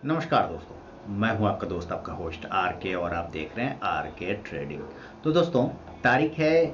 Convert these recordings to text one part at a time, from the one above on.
नमस्कार दोस्तों, मैं हूं आपका दोस्त, आपका होस्ट आर के, और आप देख रहे हैं आर के ट्रेडिंग। तो दोस्तों, तारीख है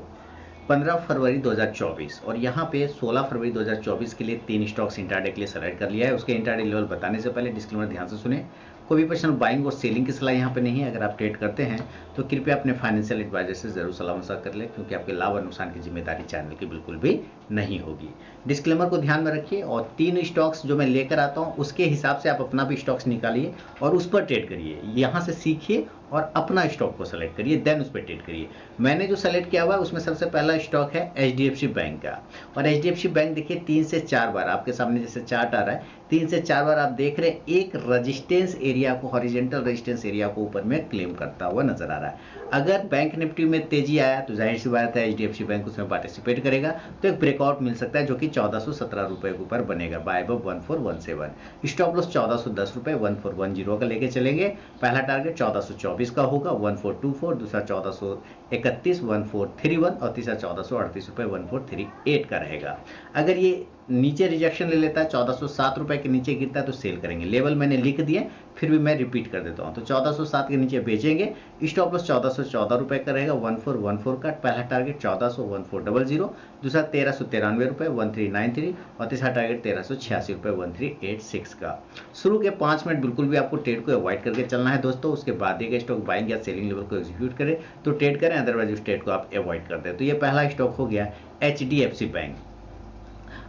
15 फरवरी 2024 और यहाँ पे 16 फरवरी 2024 के लिए 3 स्टॉक्स इंट्राडे के लिए सेलेक्ट कर लिया है। उसके इंट्राडे लेवल बताने से पहले डिस्क्लेमर ध्यान से सुने। कोई भी पर्सनल बाइंग और सेलिंग की सलाह यहाँ पे नहीं है। अगर आप ट्रेड करते हैं तो कृपया अपने फाइनेंशियल एडवाइजर से जरूर सलाह मशवरा कर लें, क्योंकि आपके लाभ और नुकसान की जिम्मेदारी चैनल की बिल्कुल भी नहीं होगी। डिस्क्लेमर को ध्यान में रखिए और 3 स्टॉक्स जो मैं लेकर आता हूँ उसके हिसाब से आप अपना भी स्टॉक्स निकालिए और उस पर ट्रेड करिए। यहाँ से सीखिए और अपना स्टॉक को सेलेक्ट करिए, देन उस पर ट्रेड करिए। मैंने जो सेलेक्ट किया हुआ है उसमें सबसे पहला स्टॉक है एचडीएफसी बैंक का। और एचडीएफसी बैंक देखिए 3 से 4 बार आपके सामने जैसे चार्ट आ रहा है, 3 से 4 बार आप देख रहे हैं एक रेजिस्टेंस एरिया को, हॉरिजॉन्टल रेजिस्टेंस एरिया को ऊपर में क्लेम करता हुआ नजर आ रहा है। अगर बैंक निफ्टी में तेजी आया तो जाहिर सी बात है एचडीएफसी बैंक उसमें पार्टिसिपेट करेगा, तो एक ब्रेकआउट मिल सकता है जो कि 1417 रुपए के ऊपर बनेगा बाय अब 1417। स्टॉप लॉस 1410 रुपए 1410 का लेके चलेंगे। पहला टारगेट 1424 का होगा 1424, दूसरा 1431 1431 और तीसरा 1438 रुपए 1438 का रहेगा। अगर ये नीचे रिजेक्शन ले लेता है, 1407 रुपए के नीचे गिरता है तो सेल करेंगे। लेवल मैंने लिख दिए, फिर भी मैं रिपीट कर देता हूं। तो 1407 के नीचे बेचेंगे। स्टॉप लॉस 1414 रुपए का रहेगा 1414 का। पहला टारगेट 1400 1400, दूसरा 1393 रुपए 1393 और तीसरा टारगेट 1386 रुपए 1386 का। शुरू के 5 मिनट बिल्कुल भी आपको ट्रेड को अवॉइड करके चलना है दोस्तों। उसके बाद एक स्टॉक बाइंग या सेलिंग लेवल को एग्जीक्यूट करें तो ट्रेड करें, अदरवाइज उस ट्रेड को आप अवॉइड कर दें। तो ये पहला स्टॉक हो गया एचडीएफसी बैंक।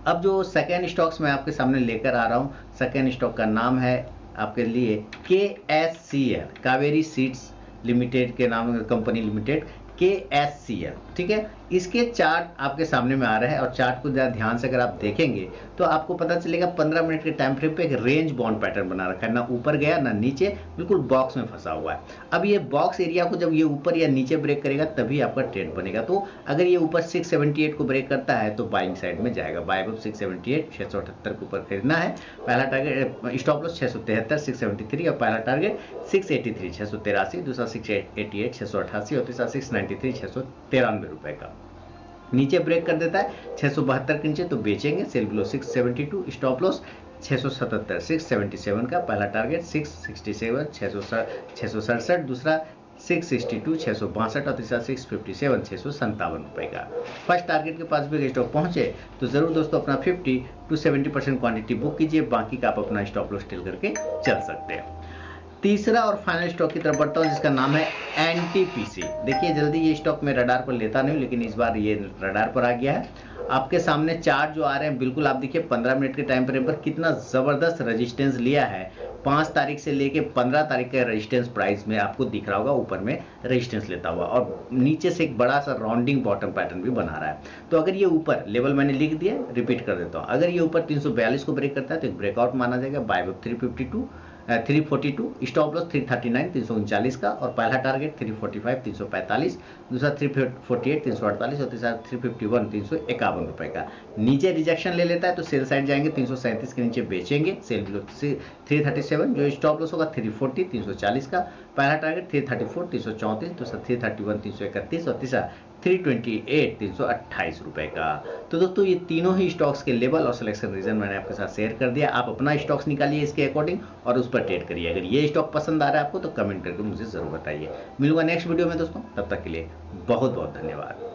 अब जो सेकेंड स्टॉक्स मैं आपके सामने लेकर आ रहा हूं, सेकेंड स्टॉक का नाम है आपके लिए KSCL, कावेरी सीड्स लिमिटेड के नाम कंपनी लिमिटेड, KSCL। ठीक है, इसके चार्ट आपके सामने में आ रहा है और चार्ट को ज़रा ध्यान से अगर आप देखेंगे तो आपको पता चलेगा 15 मिनट के टाइम फ्रेम पे एक रेंज बाउंड पैटर्न बना रखा है, ना ऊपर गया ना नीचे, बिल्कुल बॉक्स में फंसा हुआ है। अब ये बॉक्स एरिया को जब ये ऊपर या नीचे ब्रेक करेगा तभी आपका ट्रेड बनेगा। तो अगर ये ऊपर 678 को ब्रेक करता है तो बाइंग साइड में जाएगा। बाय अब 678 678 के ऊपर खरीदना है। पहला टारगेट स्टॉप लॉस 673 673 और पहला टारगेट 683 683, दूसरा 688 688 और तीसरा 693 693 रुपए का। नीचे ब्रेक कर देता है 672 के नीचे तो बेचेंगे। सेल बिलो 672, स्टॉप लॉस 677 677 का। पहला टारगेट 667 667, दूसरा 662 662 और तीसरा 657 657 रुपए का। फर्स्ट टारगेट के पास भी स्टॉक पहुंचे तो जरूर दोस्तों अपना 50 to 70% क्वांटिटी बुक कीजिए, बाकी का आप अपना स्टॉप लॉस टेल करके चल सकते हैं। तीसरा और फाइनल स्टॉक की तरफ बढ़ता हूं जिसका नाम है एनटीपीसी। देखिए जल्दी ये स्टॉक मैं रडार पर लेता नहीं, लेकिन इस बार ये रडार पर आ गया है। आपके सामने चार्ट जो आ रहे हैं बिल्कुल आप देखिए 15 मिनट के टाइम फ्रेम पर कितना जबरदस्त रेजिस्टेंस लिया है। 5 तारीख से लेके 15 तारीख का रेजिस्टेंस प्राइस में आपको दिख रहा होगा, ऊपर में रेजिस्टेंस लेता हुआ और नीचे से एक बड़ा सा राउंडिंग बॉटम पैटर्न भी बना रहा है। तो अगर ये ऊपर लेवल मैंने लिख दिया, रिपीट कर देता हूँ, अगर ये ऊपर 342 को ब्रेक करता है तो एक ब्रेकआउट माना जाएगा बाय अब 342, स्टॉप लॉस 339 339 का और पहला टारगेट 345 345, दूसरा 348 348 और तीसरा 351 351 रुपए का। नीचे रिजेक्शन ले लेता है तो सेल साइड जाएंगे, 337 के नीचे बेचेंगे। सेल बिलो 337, जो स्टॉप लॉस होगा 340 340 का। पहला टारगेट 334 334, दूसरा 331 331 और तीसरा 328 328 रुपए का। तो दोस्तों ये तीनों ही स्टॉक्स के लेवल और सिलेक्शन रीजन मैंने आपके साथ शेयर कर दिया। आप अपना स्टॉक्स निकालिए इसके अकॉर्डिंग और उस पर ट्रेड करिए। अगर ये स्टॉक पसंद आ रहा है आपको तो कमेंट करके मुझे जरूर बताइए। मिलूंगा नेक्स्ट वीडियो में दोस्तों, तब तक के लिए बहुत बहुत धन्यवाद।